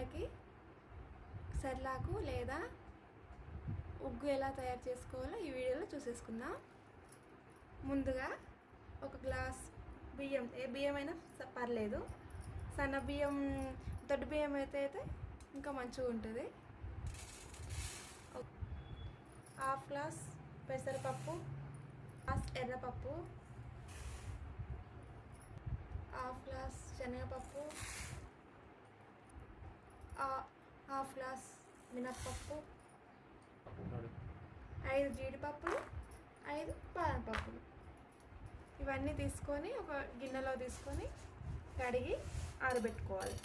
పిల్లలకి సెర్లాకు లేదా ఉగ్గు ఎలా తయారు చేసుకోవాలో ఈ వీడియోలో చూసేసుకుందాం. ముందుగా ఒక గ్లాస్ బియ్యం, ఏ బియ్యం అయినా పర్లేదు, సన్న బియ్యం, దొడ్డు బియ్యం అయితే ఇంకా మంచిగా ఉంటుంది. హాఫ్ గ్లాస్ పెసరపప్పు, గ్లాస్ ఎర్రపప్పు, హాఫ్ గ్లాస్ శనగపప్పు, హాఫ్ గ్లాస్ మినప్పప్పు, 5 జీడిపప్పులు, 5 బాదం పప్పులు. ఇవన్నీ తీసుకొని ఒక గిన్నెలో తీసుకొని కడిగి ఆరబెట్టుకోవాలి.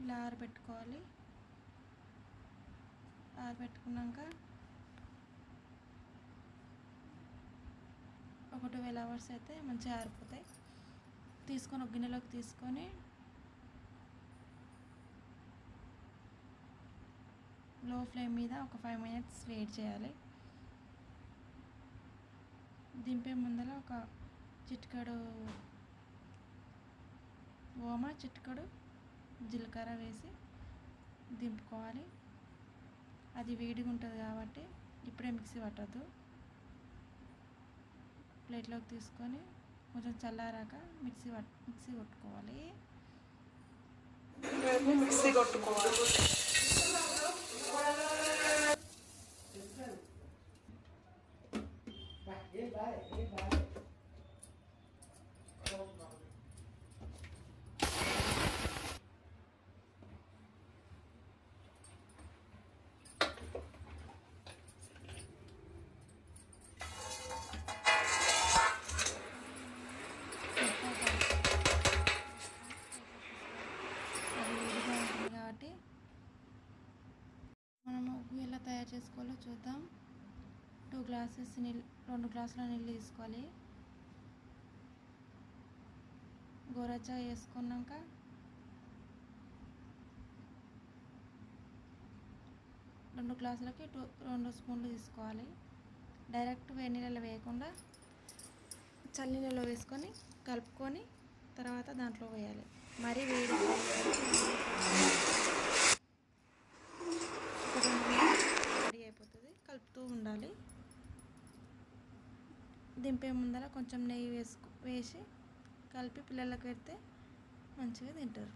ఇలా ఆరబెట్టుకోవాలి. ఆరబెట్టుకున్నాక ఒక 12 అవర్స్ అయితే మంచిగా ఆరిపోతాయి. తీసుకొని ఒక గిన్నెలోకి తీసుకొని లో ఫ్లేమ్ మీద ఒక 5 minutes వెయిట్ చేయాలి. దింపే ముందర ఒక చిటికెడు ఓమ, చిటికెడు జీలకర్ర వేసి దింపుకోవాలి. అది వేడిగా ఉంటుంది కాబట్టి ఇప్పుడే మిక్సీ పట్టద్దు. ప్లేట్లోకి తీసుకొని కొంచెం చల్లారాక మిక్సీ కొట్టుకోవాలి. కాబట్టి మనము ఉగ్గు ఎలా తయారు చేసుకోవాలో చూద్దాం. 2 గ్లాసుల నీళ్ళు తీసుకోవాలి. గోరచ్చగా వేసుకున్నాక 2 గ్లాసులకి 2 స్పూన్లు తీసుకోవాలి. డైరెక్ట్ వేడి నీళ్ళలో వేయకుండా చల్ల నీళ్ళలో వేసుకొని కలుపుకొని తర్వాత దాంట్లో వేయాలి. మరీ వేడి రెడీ అయిపోతుంది. కలుపుతూ ఉండాలి. దింపే ముందర కొంచెం నెయ్యి వేసి కలిపి పిల్లలకు పెడితే మంచిగా తింటారు.